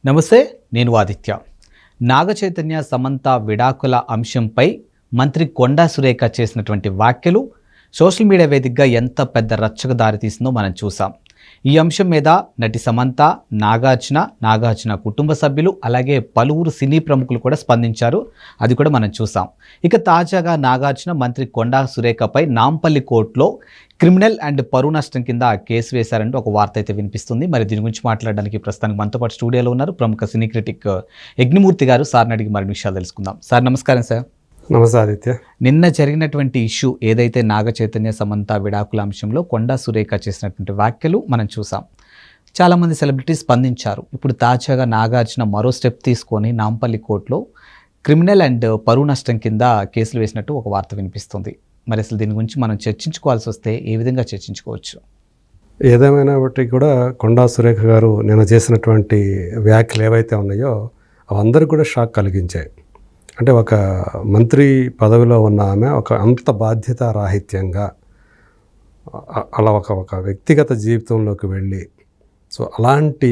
నమస్తే, నేను ఆదిత్య. నాగచైతన్య సమంత విడాకుల అంశంపై మంత్రి కొండా సురేఖ చేసినటువంటి వ్యాఖ్యలు సోషల్ మీడియా వేదికగా ఎంత పెద్ద రచ్చకు దారితీసిందో మనం చూసాం. ఈ అంశం మీద నటి సమంత, నాగార్జున కుటుంబ సభ్యులు, అలాగే పలువురు సినీ ప్రముఖులు కూడా స్పందించారు. అది కూడా మనం చూసాం. ఇక తాజాగా నాగార్జున మంత్రి కొండా సురేఖపై నాంపల్లి కోర్టులో క్రిమినల్ అండ్ పరువు నష్టం కింద కేసు వేశారంటూ ఒక వార్త అయితే వినిపిస్తుంది. మరి దీని గురించి మాట్లాడడానికి ప్రస్తుతానికి మనతో పాటు స్టూడియోలో ఉన్నారు ప్రముఖ సినీ క్రిటిక్ యజ్ఞమూర్తి గారు. సార్ని అడిగి మరిన్ని విషయాలు తెలుసుకుందాం. సార్ నమస్కారం. సార్ నమస్తే ఆదిత్య. నిన్న జరిగినటువంటి ఇష్యూ ఏదైతే నాగచైతన్య సమంత విడాకుల అంశంలో కొండా సురేఖ చేసినటువంటి వ్యాఖ్యలు మనం చూసాం. చాలామంది సెలబ్రిటీస్ స్పందించారు. ఇప్పుడు తాజాగా నాగార్జున మరో స్టెప్ తీసుకొని నాంపల్లి కోర్టులో క్రిమినల్ అండ్ పరువు నష్టం కింద కేసులు వేసినట్టు ఒక వార్త వినిపిస్తుంది. మరి అసలు దీని గురించి మనం చర్చించుకోవాల్సి వస్తే ఏ విధంగా చర్చించుకోవచ్చు? ఏదేమైనా బట్టి కూడా కొండా సురేఖ గారు నిన్న చేసినటువంటి వ్యాఖ్యలు ఏవైతే ఉన్నాయో అవందరికీ కూడా షాక్ కలిగించాయి. అంటే ఒక మంత్రి పదవిలో ఉన్న ఆమె ఒక అంత బాధ్యత రాహిత్యంగా అలా ఒక వ్యక్తిగత జీవితంలోకి వెళ్ళి అలాంటి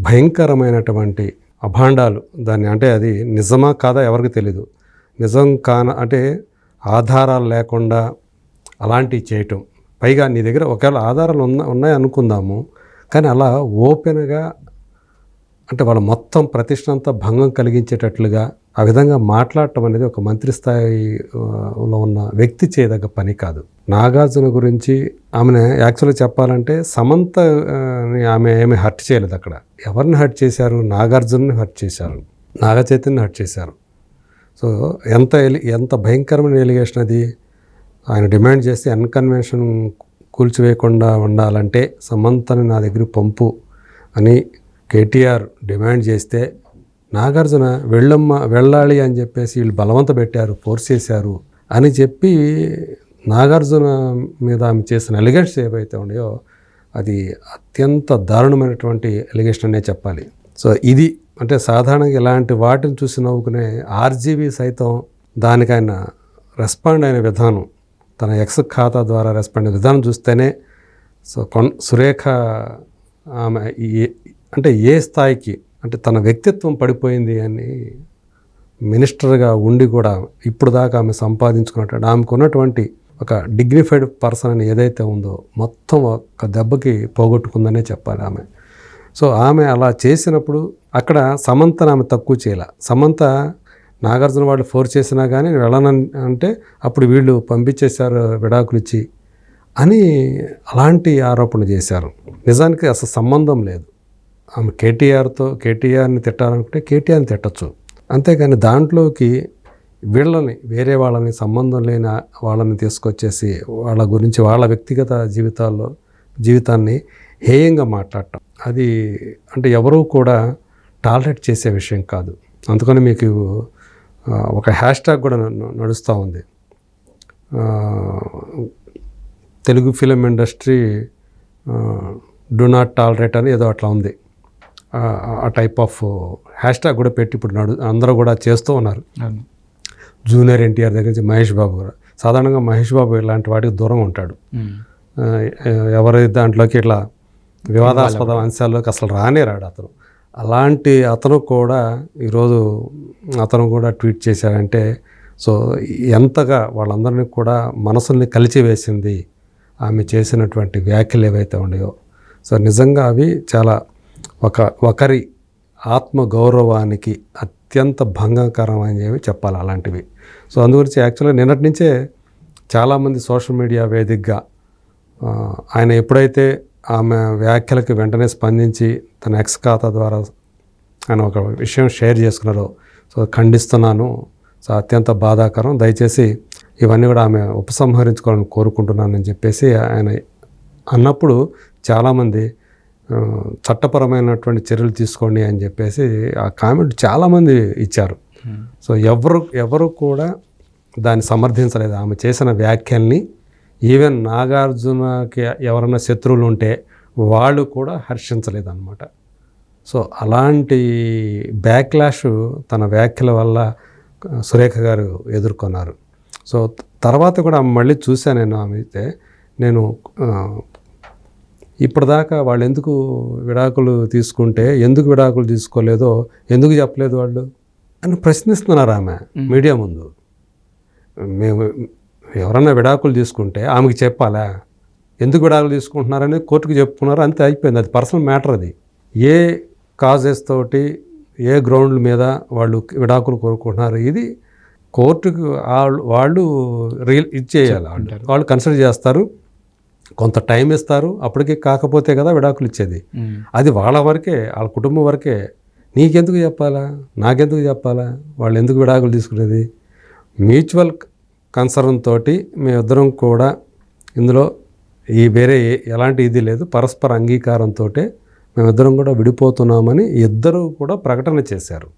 భయంకరమైనటువంటి అభాండాలు, దాన్ని అంటే అది నిజమా కాదా ఎవరికి తెలీదు. నిజం అంటే ఆధారాలు లేకుండా అలాంటివి చేయటం, పైగా నీ దగ్గర ఒకవేళ ఆధారాలు ఉన్నాయి అనుకుందాము, కానీ అలా ఓపెన్గా అంటే వాళ్ళ మొత్తం ప్రతిష్టంతా భంగం కలిగించేటట్లుగా ఆ విధంగా మాట్లాడటం అనేది ఒక మంత్రి స్థాయిలో ఉన్న వ్యక్తి చేయదగ్గ పని కాదు. నాగార్జున గురించి ఆమెను యాక్చువల్గా చెప్పాలంటే సమంతని ఆమె ఏమి హర్ట్ చేయలేదు. అక్కడ ఎవరిని హర్ట్ చేశారు? నాగార్జునని హర్ట్ చేశారు, నాగచైతన్యని హర్ట్ చేశారు. సో ఎంత భయంకరమైన ఎలిగేషన్ అది. ఆయన డిమాండ్ చేస్తే అన్కన్వెన్షన్ కూల్చివేయకుండా ఉండాలంటే సమంతని నా దగ్గర పంపు అని కేటీఆర్ డిమాండ్ చేస్తే నాగార్జున వెళ్ళాలి అని చెప్పేసి వీళ్ళు బలవంత పెట్టారు, ఫోర్స్ చేశారు అని చెప్పి నాగార్జున మీద ఆమె చేసిన ఎలిగేషన్స్ ఏవైతే ఉన్నాయో అది అత్యంత దారుణమైనటువంటి ఎలిగేషన్ అనే చెప్పాలి. సో ఇది అంటే సాధారణంగా ఇలాంటి వాటిని చూసి నవ్వుకునే ఆర్జీవీ సైతం దానికి ఆయన రెస్పాండ్ అయిన విధానం, తన ఎక్స్ ఖాతా ద్వారా రెస్పాండ్ అయిన విధానం చూస్తేనే సురేఖ ఆమె అంటే ఏ స్థాయికి అంటే తన వ్యక్తిత్వం పడిపోయింది అని మినిస్టర్గా ఉండి కూడా ఇప్పుడు దాకా ఆమె సంపాదించుకున్నట్టు ఆమెకు ఉన్నటువంటి ఒక డిగ్నిఫైడ్ పర్సన్ అని ఏదైతే ఉందో మొత్తం ఒక దెబ్బకి పోగొట్టుకుందనే చెప్పాలి ఆమె. సో ఆమె అలా చేసినప్పుడు అక్కడ సమంతను ఆమె తక్కువ చేయాల. సమంత నాగార్జున వాళ్ళు ఫోర్స్ చేసినా కానీ వెళ్ళనని అంటే అప్పుడు వీళ్ళు పంపించేశారు విడాకులు ఇచ్చి అని అలాంటి ఆరోపణ చేశారు. నిజానికి అసలు సంబంధం లేదు. ఆమె కేటీఆర్ని తిట్టాలనుకుంటే కేటీఆర్ని తిట్టచ్చు, అంతేగాని దాంట్లోకి వేరే వాళ్ళని సంబంధం లేని వాళ్ళని తీసుకొచ్చేసి వాళ్ళ గురించి వాళ్ళ వ్యక్తిగత జీవితాన్ని హేయంగా మాట్లాడటం అది అంటే ఎవరూ కూడా టాలరేట్ చేసే విషయం కాదు. అందుకని మీకు ఒక హ్యాష్ ట్యాగ్ కూడా నడుస్తూ ఉంది. Telugu film industry do not tolerate అని ఏదో అట్లా ఉంది. ఆ టైప్ ఆఫ్ హ్యాష్ ట్యాగ్ కూడా పెట్టి ఇప్పుడు అందరూ కూడా చేస్తూ ఉన్నారు. జూనియర్ ఎన్టీఆర్ దగ్గర నుంచి మహేష్ బాబు కూడా. సాధారణంగా మహేష్ బాబు ఇలాంటి వాటికి దూరం ఉంటాడు. ఎవరి దాంట్లోకి ఇట్లా వివాదాస్పద అంశాల్లోకి అసలు రాడు అతను. అలాంటి అతను కూడా ఈరోజు అతను కూడా ట్వీట్ చేశాడంటే సో ఎంతగా వాళ్ళందరినీ కూడా మనసుల్ని కలిచివేసింది ఆమె చేసినటువంటి వ్యాఖ్యలు ఏవైతే ఉన్నాయో. సో నిజంగా అవి చాలా ఒకరి ఆత్మగౌరవానికి అత్యంత భంగకరమైనవి చెప్పాలి అలాంటివి. సో అందుగురించి యాక్చువల్గా నిన్నటి నుంచే చాలామంది సోషల్ మీడియా వేదికగా ఆయన ఎప్పుడైతే ఆమె వ్యాఖ్యలకు వెంటనే స్పందించి తన ఎక్స్ ఖాతా ద్వారా ఆయన ఒక విషయం షేర్ చేసుకున్నారో సో ఖండిస్తున్నాను, సో అత్యంత బాధాకరం, దయచేసి ఇవన్నీ కూడా ఆమె ఉపసంహరించుకోవాలని కోరుకుంటున్నానని చెప్పేసి ఆయన అన్నప్పుడు చాలామంది చట్టపరమైనటువంటి చర్యలు తీసుకోండి అని చెప్పేసి ఆ కామెంట్ చాలామంది ఇచ్చారు. సో ఎవరు కూడా దాన్ని సమర్థించలేదు ఆమె చేసిన వ్యాఖ్యల్ని. ఈవెన్ నాగార్జునకి ఎవరైనా శత్రువులు ఉంటే వాళ్ళు కూడా హర్షించలేదన్నమాట. సో అలాంటి బ్యాక్లాష్ తన వ్యాఖ్యల వల్ల సురేఖ గారు ఎదుర్కొన్నారు. సో తర్వాత కూడా మళ్ళీ చూశాను నేను ఆమె అయితే నేను ఇప్పటిదాకా వాళ్ళు ఎందుకు విడాకులు తీసుకుంటే ఎందుకు విడాకులు తీసుకోలేదో ఎందుకు చెప్పలేదు వాళ్ళు అని ప్రశ్నిస్తున్నారు ఆమె మీడియా ముందు. మేము ఎవరన్నా విడాకులు తీసుకుంటే ఆమెకి చెప్పాలా, ఎందుకు విడాకులు తీసుకుంటున్నారని కోర్టుకు చెప్పుకున్నారు, అంతే అయిపోయింది. అది పర్సనల్ మ్యాటర్. అది ఏ కాజెస్ తోటి ఏ గ్రౌండ్ల మీద వాళ్ళు విడాకులు కోరుకుంటున్నారు ఇది కోర్టుకు వాళ్ళు ఇచ్చేయాలి. వాళ్ళు కన్సిడర్ చేస్తారు, కొంత టైం ఇస్తారు, అప్పటికి కాకపోతే కదా విడాకులు ఇచ్చేది. అది వాళ్ళ వరకే, వాళ్ళ కుటుంబం వరకే. నీకెందుకు చెప్పాలా, నాకెందుకు చెప్పాలా, వాళ్ళు ఎందుకు విడాకులు తీసుకునేది? మ్యూచువల్ కన్సర్న్ తోటి మేమిద్దరం కూడా ఇందులో ఈ వేరే ఎలాంటి ఇది లేదు, పరస్పర అంగీకారంతో మేమిద్దరం కూడా విడిపోతున్నామని ఇద్దరు కూడా ప్రకటన చేశారు.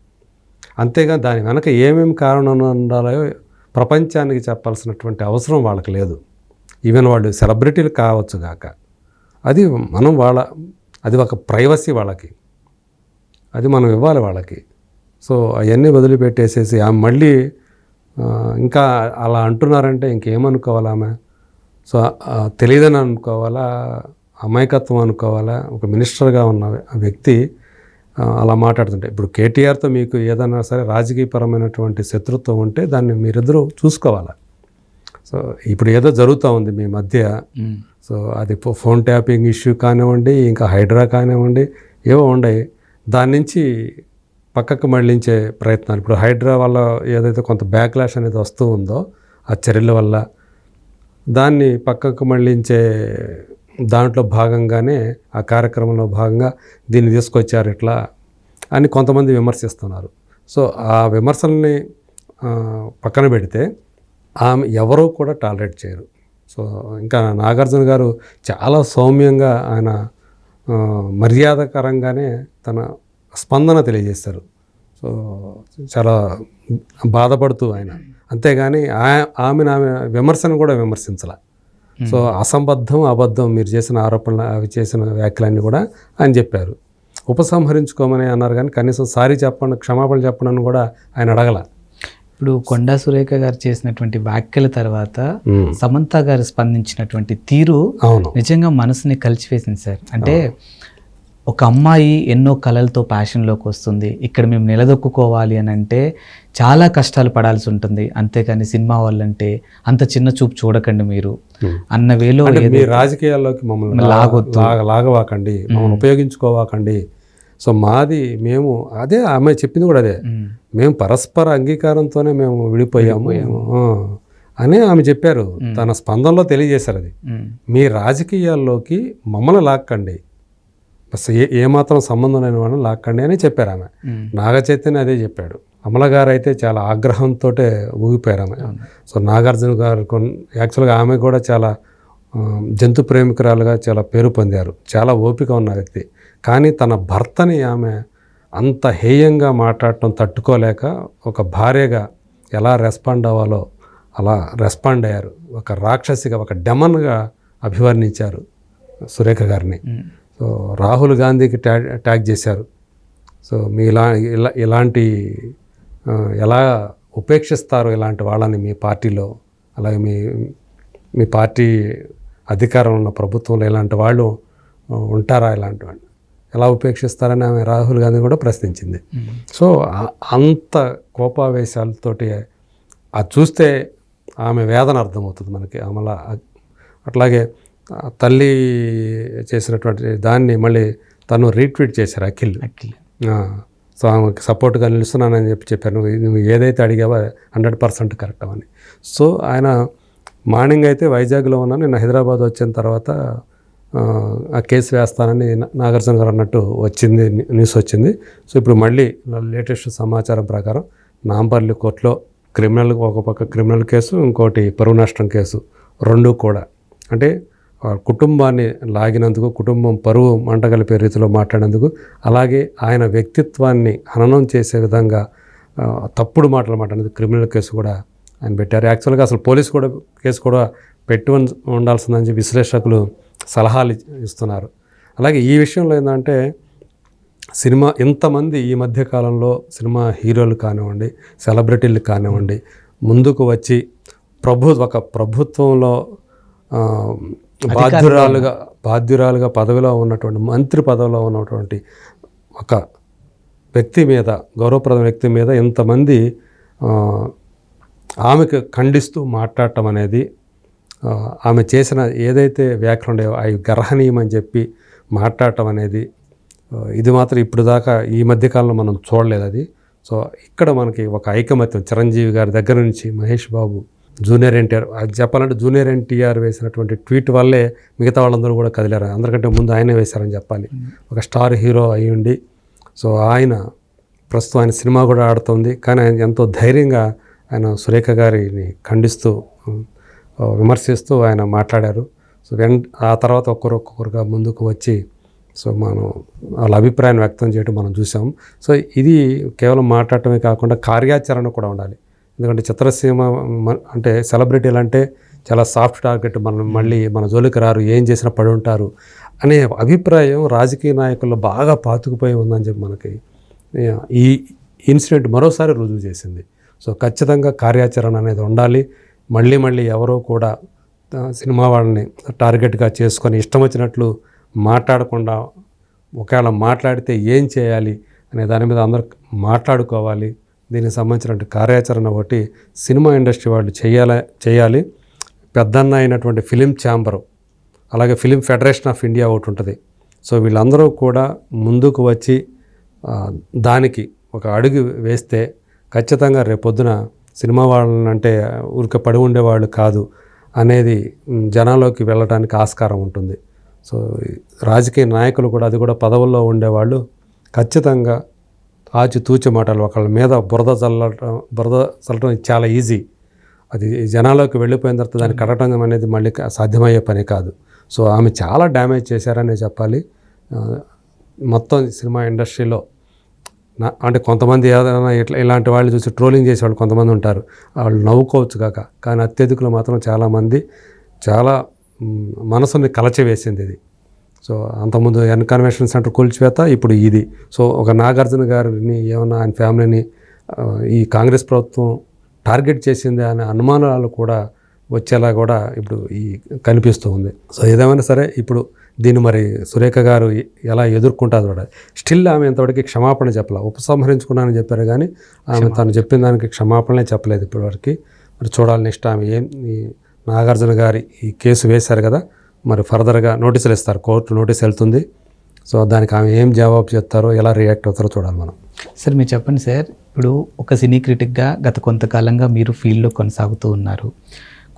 అంతేగా దాని వెనక ఏమేమి కారణం ఉండాలో ప్రపంచానికి చెప్పాల్సినటువంటి అవసరం వాళ్ళకి లేదు. ఈవెన్ వాళ్ళు సెలబ్రిటీలు కావచ్చు గాక, అది మనం అది ఒక ప్రైవసీ వాళ్ళకి, అది మనం ఇవ్వాలి వాళ్ళకి. సో అవన్నీ వదిలిపెట్టేసేసి ఆమె మళ్ళీ ఇంకా అలా అంటున్నారంటే ఇంకేమనుకోవాలి ఆమె? సో తెలియదని అనుకోవాలా, అమాయకత్వం అనుకోవాలా? ఒక మినిస్టర్గా ఉన్న వ్యక్తి అలా మాట్లాడుతుంటే, ఇప్పుడు కేటీఆర్తో మీకు ఏదైనా సరే రాజకీయపరమైనటువంటి శత్రుత్వం ఉంటే దాన్ని మీరిద్దరూ చూసుకోవాలా. సో ఇప్పుడు ఏదో జరుగుతూ ఉంది మీ మధ్య. సో అది ఫోన్ ట్యాపింగ్ ఇష్యూ కానివ్వండి, ఇంకా హైడ్రా కానివ్వండి, ఏవో ఉన్నాయి. దాని నుంచి పక్కకు మళ్ళించే ప్రయత్నాలు, ఇప్పుడు హైడ్రా వల్ల ఏదైతే కొంత బ్యాక్లాష్ అనేది వస్తూ ఉందో ఆ చర్యల వల్ల, దాన్ని పక్కకు మళ్ళించే దాంట్లో భాగంగానే ఆ కార్యక్రమంలో భాగంగా దీన్ని తీసుకొచ్చారు ఇట్లా అని కొంతమంది విమర్శిస్తున్నారు. సో ఆ విమర్శల్ని పక్కన పెడితే ఆమె ఎవరూ కూడా టాలరేట్ చేయరు. సో ఇంకా నాగార్జున గారు చాలా సౌమ్యంగా ఆయన మర్యాదకరంగానే తన స్పందన తెలియజేశారు. సో చాలా బాధపడుతూ ఆయన, అంతేగాని ఆమె విమర్శను కూడా విమర్శించాల. సో అసంబద్ధం అబద్ధం మీరు చేసిన ఆరోపణలు అవి చేసిన వ్యాఖ్యలన్నీ కూడా ఆయన చెప్పారు. ఉపసంహరించుకోమని అన్నారు, కానీ కనీసం సారీ చెప్పండి, క్షమాపణ చెప్పండి అని కూడా ఆయన అడగల. ఇప్పుడు కొండా సురేఖ గారు చేసినటువంటి వ్యాఖ్యల తర్వాత సమంత గారు స్పందించినటువంటి తీరు నిజంగా మనసుని కలిచివేసింది సార్. అంటే ఒక అమ్మాయి ఎన్నో కళలతో ప్యాషన్లోకి వస్తుంది, ఇక్కడ మేము నిలదొక్కుకోవాలి అని అంటే చాలా కష్టాలు పడాల్సి ఉంటుంది. అంతేకాని సినిమా వాళ్ళంటే అంత చిన్న చూపు చూడకండి మీరు అన్న వేలో రాజకీయాల్లోకి మమ్మల్ని లాగవాకండి, మమ్మల్ని ఉపయోగించుకోవాకండి. సో మేము అదే ఆమె చెప్పింది కూడా అదే, మేము పరస్పర అంగీకారంతోనే మేము విడిపోయాము అని ఆమె చెప్పారు. తన స్పందనలో తెలియజేశారు. అది మీ రాజకీయాల్లోకి మమ్మల్ని లాక్కండి, బస్ ఏమాత్రం సంబంధం లేని వాళ్ళని లాక్కండి అని చెప్పారు ఆమె. నాగ చైతన్య అదే చెప్పాడు. అమల గారు అయితే చాలా ఆగ్రహంతో ఊగిపోయారు ఆమె. సో నాగార్జున గారు యాక్చువల్గా ఆమె కూడా చాలా జంతు ప్రేమికురాలుగా చాలా పేరు పొందారు, చాలా ఓపిక ఉన్న వ్యక్తి. కానీ తన భర్తని ఆమె అంత హేయంగా మాట్లాడటం తట్టుకోలేక ఒక భార్యగా ఎలా రెస్పాండ్ అవ్వాలో అలా రెస్పాండ్ అయ్యారు. ఒక రాక్షసిగా, ఒక డెమన్గా అభివర్ణించారు సురేఖ గారిని. సో రాహుల్ గాంధీకి ట్యాగ్ చేశారు. సో మీ ఇలాంటి ఎలా ఉపేక్షిస్తారు ఇలాంటి వాళ్ళని మీ పార్టీలో, అలాగే మీ పార్టీ అధికారంలో ఉన్న ప్రభుత్వంలో ఇలాంటి వాళ్ళు ఉంటారా, ఇలాంటి వాళ్ళు ఎలా ఉపేక్షిస్తారని ఆమె రాహుల్ గాంధీ కూడా ప్రశ్నించింది. సో అంత కోపావేశాలతోటి అది చూస్తే ఆమె వేదన అర్థమవుతుంది మనకి. అమలా అట్లాగే తల్లి చేసినటువంటి దాన్ని మళ్ళీ తను రీట్వీట్ చేశారు అఖిల్. సో ఆమెకి సపోర్ట్గా నిలుస్తున్నానని చెప్పారు. నువ్వు ఏదైతే అడిగావో 100% కరెక్ట్ అని. సో ఆయన మార్నింగ్ అయితే వైజాగ్లో ఉన్నాను, నేను హైదరాబాద్ వచ్చిన తర్వాత ఆ కేసు వేస్తానని నాగార్జున గారు అన్నట్టు వచ్చింది, న్యూస్ వచ్చింది. సో ఇప్పుడు మళ్ళీ లేటెస్ట్ సమాచారం ప్రకారం నాంపల్లి కోర్టులో ఒక పక్క క్రిమినల్ కేసు, ఇంకోటి పరువు నష్టం కేసు, రెండు కూడా అంటే కుటుంబాన్ని లాగినందుకు, కుటుంబం పరువు మంటగలిపే రీతిలో మాట్లాడేందుకు, అలాగే ఆయన వ్యక్తిత్వాన్ని హననం చేసే విధంగా తప్పుడు మాటలు మాట్లాడేందుకు క్రిమినల్ కేసు కూడా ఆయన పెట్టారు. యాక్చువల్గా అసలు పోలీసు కూడా కేసు కూడా పెట్టి ఉండాల్సిందని చెప్పి విశ్లేషకులు సలహాలు ఇస్తున్నారు. అలాగే ఈ విషయంలో ఏంటంటే సినిమా ఇంతమంది ఈ మధ్యకాలంలో సినిమా హీరోలు కానివ్వండి, సెలబ్రిటీలు కానివ్వండి ముందుకు వచ్చి ఒక ప్రభుత్వంలో బాధ్యురాలుగా పదవిలో ఉన్నటువంటి మంత్రి పదవిలో ఉన్నటువంటి ఒక వ్యక్తి మీద, గౌరవప్రద వ్యక్తి మీద ఇంతమంది ఆమెకు ఖండిస్తూ మాట్లాడటం అనేది, ఆమె చేసిన ఏదైతే వ్యాఖ్యలు ఉండేవో అవి గర్హనీయమని చెప్పి మాట్లాడటం అనేది, ఇది మాత్రం ఇప్పుడు దాకా ఈ మధ్యకాలంలో మనం చూడలేదు అది. సో ఇక్కడ మనకి ఒక ఐకమత్యం చిరంజీవి గారి దగ్గర నుంచి మహేష్ బాబు, జూనియర్ ఎన్టీఆర్, అది చెప్పాలంటే జూనియర్ ఎన్టీఆర్ వేసినటువంటి ట్వీట్ వల్లే మిగతా వాళ్ళందరూ కూడా కదిలారు. అందరికంటే ముందు ఆయనే వేశారని చెప్పాలి. ఒక స్టార్ హీరో అయి ఉండి, సో ఆయన ప్రస్తుతం ఆయన సినిమా కూడా ఆడుతుంది, కానీ ఆయన ఎంతో ధైర్యంగా ఆయన సురేఖ గారిని ఖండిస్తూ విమర్శిస్తూ ఆయన మాట్లాడారు. సో ఆ తర్వాత ఒక్కొక్కరుగా ముందుకు వచ్చి సో మనం వాళ్ళ అభిప్రాయాన్ని వ్యక్తం చేయడం మనం చూసాం. సో ఇది కేవలం మాట్లాడటమే కాకుండా కార్యాచరణ కూడా ఉండాలి. ఎందుకంటే చిత్రసీమ అంటే సెలబ్రిటీలు అంటే చాలా సాఫ్ట్ టార్గెట్, మళ్ళీ మన జోలికి రారు, ఏం చేసినా పడి ఉంటారు అనే అభిప్రాయం రాజకీయ నాయకుల్లో బాగా పాతుకుపోయి ఉందని చెప్పి మనకి ఈ ఇన్సిడెంట్ మరోసారి రుజువు చేసింది. సో ఖచ్చితంగా కార్యాచరణ అనేది ఉండాలి. మళ్ళీ ఎవరో కూడా సినిమా వాళ్ళని టార్గెట్గా చేసుకొని ఇష్టం వచ్చినట్లు మాట్లాడకుండా, ఒకవేళ మాట్లాడితే ఏం చేయాలి అనే దాని మీద అందరూ మాట్లాడుకోవాలి. దీనికి సంబంధించిన కార్యాచరణ ఒకటి సినిమా ఇండస్ట్రీ వాళ్ళు చేయాలి. పెద్దన్న అయినటువంటి ఫిలిం ఛాంబరు, అలాగే ఫిలిం ఫెడరేషన్ ఆఫ్ ఇండియా ఒకటి ఉంటుంది. సో వీళ్ళందరూ కూడా ముందుకు వచ్చి దానికి ఒక అడుగు వేస్తే ఖచ్చితంగా రేపొద్దున సినిమా వాళ్ళనంటే ఊరికే పడి ఉండేవాళ్ళు కాదు అనేది జనాల్లోకి వెళ్ళడానికి ఆస్కారం ఉంటుంది. సో రాజకీయ నాయకులు కూడా, అది కూడా పదవుల్లో ఉండేవాళ్ళు ఖచ్చితంగా ఆచితూచి మాటలు, ఒకళ్ళ మీద బురద చల్లటం చాలా ఈజీ. అది జనాల్లోకి వెళ్ళిపోయిన తర్వాత దాన్ని కట్టడం అనేది మళ్ళీ సాధ్యమయ్యే పని కాదు. సో ఆమె చాలా డ్యామేజ్ చేశారనే చెప్పాలి. మొత్తం సినిమా ఇండస్ట్రీలో అంటే కొంతమంది ఏదైనా ఇలాంటి వాళ్ళు చూసి ట్రోలింగ్ చేసేవాళ్ళు కొంతమంది ఉంటారు, వాళ్ళు నవ్వుకోవచ్చు కాక, కానీ అత్యధికులు మాత్రం చాలామంది చాలా మనసుని కలచివేసింది ఇది. సో అంతకుముందు ఎన్ కన్వెన్షన్ సెంటర్ కూల్చివేత, ఇప్పుడు ఇది. సో ఒక నాగార్జున గారిని ఏమన్నా ఆయన ఫ్యామిలీని ఈ కాంగ్రెస్ ప్రభుత్వం టార్గెట్ చేసింది అనే అనుమానాలు కూడా వచ్చేలా కూడా ఇప్పుడు ఈ కనిపిస్తూ ఉంది. సో ఏదేమైనా సరే ఇప్పుడు దీన్ని మరి సురేఖ గారు ఎలా ఎదుర్కొంటారు కూడా. స్టిల్ ఆమె ఇంతవరకు క్షమాపణ చెప్పాల, ఉపసంహరించుకున్నానని చెప్పారు, కానీ ఆమె తను చెప్పిన దానికి క్షమాపణలే చెప్పలేదు ఇప్పటివరకు. మరి చూడాలి నెక్స్ట్ ఆమె ఈ నాగార్జున గారి ఈ కేసు వేశారు కదా, మరి ఫర్దర్గా నోటీసులు ఇస్తారు, కోర్టు నోటీస్ వెళ్తుంది. సో దానికి ఆమె ఏం జవాబు చెప్తారో, ఎలా రియాక్ట్ అవుతారో చూడాలి మనం. సార్ మీరు చెప్పండి సార్, ఇప్పుడు ఒక సినీ క్రిటిక్గా గత కొంతకాలంగా మీరు ఫీల్డ్లో కొనసాగుతూ ఉన్నారు.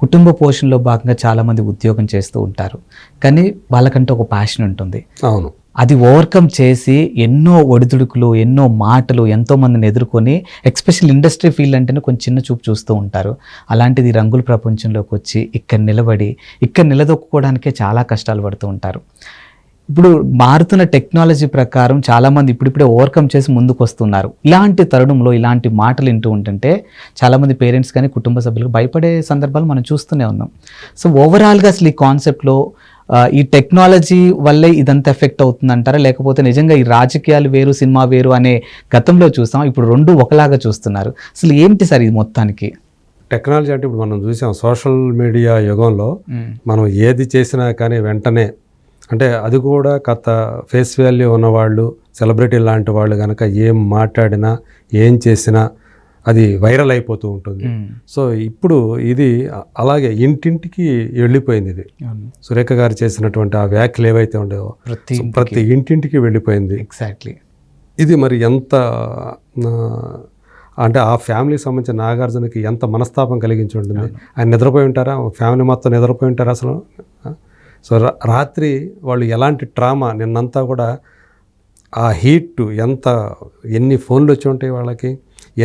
కుటుంబ పోషణలో భాగంగా చాలామంది ఉద్యోగం చేస్తూ ఉంటారు, కానీ వాళ్ళకంటే ఒక ప్యాషన్ ఉంటుంది. అవును, అది ఓవర్కమ్ చేసి ఎన్నో ఒడిదుడుకులు, ఎన్నో మాటలు, ఎంతోమందిని ఎదుర్కొని, ఎక్స్పెషల్ ఇండస్ట్రీ ఫీల్డ్ అంటేనే కొంచెం చిన్న చూపు చూస్తూ ఉంటారు. అలాంటిది రంగుల ప్రపంచంలోకి వచ్చి ఇక్కడ నిలబడి ఇక్కడ నిలదొక్కుకోవడానికే చాలా కష్టాలు పడుతూ ఉంటారు. ఇప్పుడు మారుతున్న టెక్నాలజీ ప్రకారం చాలామంది ఇప్పుడిప్పుడే ఓవర్కమ్ చేసి ముందుకు వస్తున్నారు. ఇలాంటి తరుణంలో ఇలాంటి మాటలు వింటూ ఉంటుంటే చాలామంది పేరెంట్స్ కానీ కుటుంబ సభ్యులకు భయపడే సందర్భాలు మనం చూస్తూనే ఉన్నాం. సో ఓవరాల్గా అసలు ఈ కాన్సెప్ట్లో ఈ టెక్నాలజీ వల్లే ఇదంతా ఎఫెక్ట్ అవుతుందంటారా, లేకపోతే నిజంగా ఈ రాజకీయాలు వేరు సినిమా వేరు అనే గతంలో చూసాం, ఇప్పుడు రెండు ఒకలాగా చూస్తున్నారు. అసలు ఏంటి సార్ ఇది మొత్తానికి? టెక్నాలజీ అంటే ఇప్పుడు మనం చూసాం సోషల్ మీడియా యుగంలో మనం ఏది చేసినా కానీ వెంటనే, అంటే అది కూడా ఫేస్ వాల్యూ ఉన్నవాళ్ళు, సెలబ్రిటీ లాంటి వాళ్ళు కనుక ఏం మాట్లాడినా ఏం చేసినా అది వైరల్ అయిపోతూ ఉంటుంది. సో ఇప్పుడు ఇది అలాగే ఇంటింటికి వెళ్ళిపోయింది. ఇది సురేఖ గారు చేసినటువంటి ఆ వ్యాఖ్యలు ఏవైతే ఉండేవో ప్రతి ఇంటింటికి వెళ్ళిపోయింది. ఎగ్జాక్ట్లీ. ఇది మరి ఎంత అంటే ఆ ఫ్యామిలీకి సంబంధించిన నాగార్జునకి ఎంత మనస్తాపం కలిగించి ఉంటుంది. ఆయన నిద్రపోయి ఉంటారా, ఫ్యామిలీ మొత్తం నిద్రపోయి ఉంటారా అసలు? సో రాత్రి వాళ్ళు ఎలాంటి ట్రామా, నిన్నంతా కూడా ఆ హీట్ ఎన్ని ఫోన్లు వచ్చి ఉంటాయి వాళ్ళకి,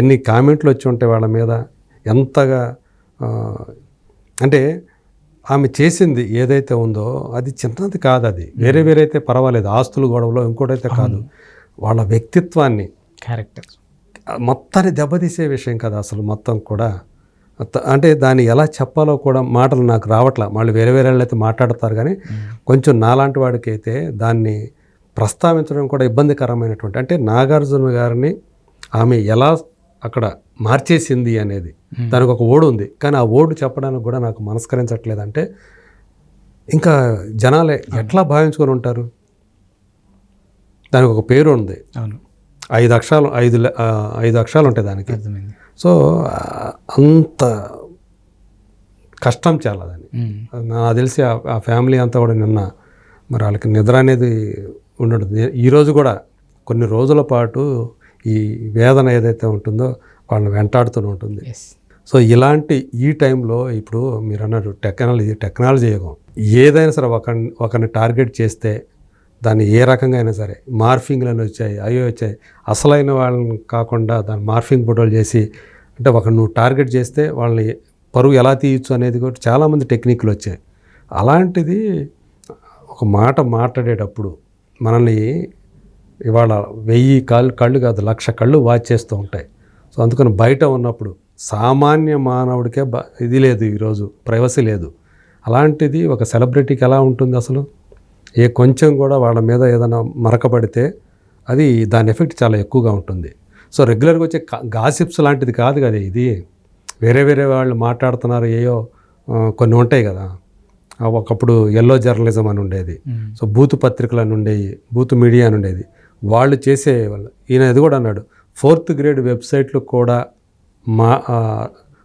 ఎన్ని కామెంట్లు వచ్చి ఉంటాయి వాళ్ళ మీద, ఎంతగా అంటే ఆమె చేసింది ఏదైతే ఉందో అది చిన్నది కాదు. అది వేరే అయితే పర్వాలేదు, ఆస్తులు గొడవలో ఇంకోటైతే కాదు, వాళ్ళ వ్యక్తిత్వాన్ని, క్యారెక్టర్ మొత్తాన్ని దెబ్బతీసే విషయం కదా అసలు మొత్తం కూడా. అంటే దాన్ని ఎలా చెప్పాలో కూడా మాటలు నాకు రావట్లా. మళ్ళీ వేరే వాళ్ళు అయితే మాట్లాడతారు, కానీ కొంచెం నాలాంటి వాడికి అయితే దాన్ని ప్రస్తావించడం కూడా ఇబ్బందికరమైనటువంటి, అంటే నాగార్జున గారిని ఆమె ఎలా అక్కడ మార్చేసింది అనేది దానికి ఒక ఓడు ఉంది, కానీ ఆ ఓడు చెప్పడానికి కూడా నాకు మనస్కరించట్లేదు. అంటే ఇంకా జనాలే ఎట్లా భావించుకొని ఉంటారు? దానికి ఒక పేరు ఉంది, అవును, 5 అక్షరాలు 5 అక్షరాలు ఉంటాయి దానికి. అర్థమైంది. సో అంత కష్టం చాలా దాన్ని. నాకు తెలిసి ఆ ఫ్యామిలీ అంతా కూడా నిన్న మరి వాళ్ళకి నిద్ర అనేది ఉండదు. ఈరోజు కూడా కొన్ని రోజుల పాటు ఈ వేదన ఏదైతే ఉంటుందో వాళ్ళని వెంటాడుతూ ఉంటుంది. ఎస్. సో ఇలాంటి ఈ టైంలో ఇప్పుడు మీరు అన్నారు టెక్నాలజీ యుగం. ఏదైనా సరే ఒకరిని టార్గెట్ చేస్తే దాన్ని ఏ రకంగా అయినా సరే మార్ఫింగ్లను వచ్చాయి, అయ్యో వచ్చాయి. అసలైన వాళ్ళని కాకుండా దాన్ని మార్ఫింగ్ ఫోటోలు చేసి, అంటే నువ్వు టార్గెట్ చేస్తే వాళ్ళని పరువు ఎలా తీయచ్చు అనేది కూడా చాలామంది టెక్నిక్లు వచ్చాయి. అలాంటిది ఒక మాట మాట్లాడేటప్పుడు మనల్ని ఇవాళ 1000 కళ్ళు కాదు 1,00,000 కళ్ళు వాచ్ చేస్తూ ఉంటాయి. సో అందుకని బయట ఉన్నప్పుడు సామాన్య మానవుడికే ఇది లేదు, ఈరోజు ప్రైవసీ లేదు. అలాంటిది ఒక సెలబ్రిటీకి ఎలా ఉంటుంది అసలు? కొంచెం కూడా వాళ్ళ మీద ఏదైనా మరకబడితే అది దాని ఎఫెక్ట్ చాలా ఎక్కువగా ఉంటుంది. సో రెగ్యులర్గా వచ్చే గాసిప్స్ లాంటిది కాదు కదా ఇది. వేరే వాళ్ళు మాట్లాడుతున్నారు, కొన్ని ఉంటాయి కదా. ఒకప్పుడు ఎల్లో జర్నలిజం అని ఉండేది, సో బూతు పత్రికలు అని ఉండేవి, బూతు మీడియా అని ఉండేది. వాళ్ళు చేసేవాళ్ళు. ఈయన ఇది కూడా అన్నాడు, 4th గ్రేడ్ వెబ్సైట్లు కూడా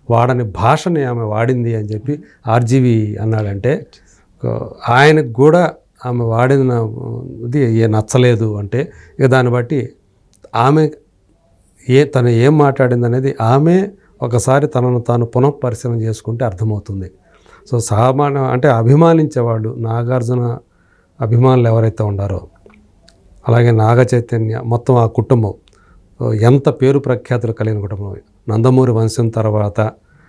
వాడని భాషని ఆమె వాడింది అని చెప్పి ఆర్జీవి అన్నాడంటే, ఆయనకు కూడా ఆమె వాడిన ఇది నచ్చలేదు అంటే ఇక దాన్ని బట్టి ఆమె తను ఏం మాట్లాడింది అనేది ఆమె ఒకసారి తనను తాను పునఃపరిశీలన చేసుకుంటే అర్థమవుతుంది. సో సామాన్య అంటే అభిమానించేవాళ్ళు, నాగార్జున అభిమానులు ఎవరైతే ఉన్నారో, అలాగే నాగ చైతన్య మొత్తం ఆ కుటుంబం ఎంత పేరు ప్రఖ్యాతులు కలిగిన కుటుంబం. నందమూరి వంశం తర్వాత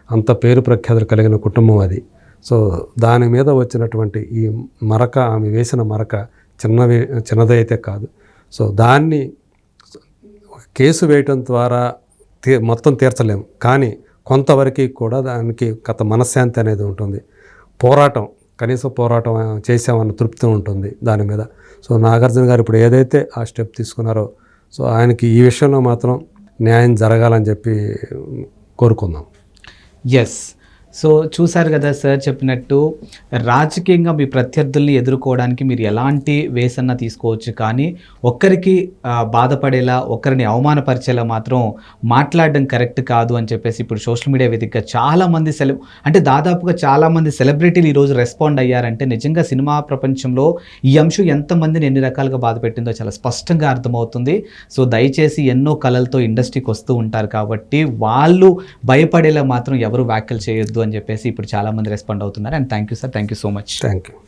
అంత పేరు ప్రఖ్యాతులు కలిగిన కుటుంబం అది. సో దాని మీద వచ్చినటువంటి ఈ మరక, ఆమె వేసిన మరక చిన్నదైతే కాదు. సో దాన్ని కేసు వేయటం ద్వారా మొత్తం తీర్చలేము, కానీ కొంతవరకు కూడా దానికి మనశ్శాంతి అనేది ఉంటుంది. కనీసం పోరాటం చేసామన్న తృప్తి ఉంటుంది దాని మీద. సో నాగార్జున గారు ఇప్పుడు ఏదైతే ఆ స్టెప్ తీసుకున్నారో, సో ఆయనకి ఈ విషయంలో మాత్రం న్యాయం జరగాలని చెప్పి కోరుకుందాం. ఎస్. సో చూసారు కదా సార్ చెప్పినట్టు, రాజకీయంగా మీ ప్రత్యర్థుల్ని ఎదుర్కోవడానికి మీరు ఎలాంటి వేసన్నా తీసుకోవచ్చు, కానీ ఒక్కరికి బాధపడేలా, ఒక్కరిని అవమానపరిచేలా మాత్రం మాట్లాడడం కరెక్ట్ కాదు అని చెప్పేసి ఇప్పుడు సోషల్ మీడియా వేదికగా చాలామంది అంటే దాదాపుగా చాలామంది సెలబ్రిటీలు ఈరోజు రెస్పాండ్ అయ్యారంటే నిజంగా సినిమా ప్రపంచంలో ఈ అంశం ఎంతమందిని ఎన్ని రకాలుగా బాధ పెట్టిందో చాలా స్పష్టంగా అర్థమవుతుంది. సో దయచేసి ఎన్నో కళలతో ఇండస్ట్రీకి వస్తూ ఉంటారు కాబట్టి వాళ్ళు భయపడేలా మాత్రం ఎవరు వ్యాఖ్యలు చేయొద్దు అని చెప్పేసి ఇప్పుడు చాలామంది రెస్పాండ్ అవుతున్నారు. And thank you sir, thank you so much. Thank you.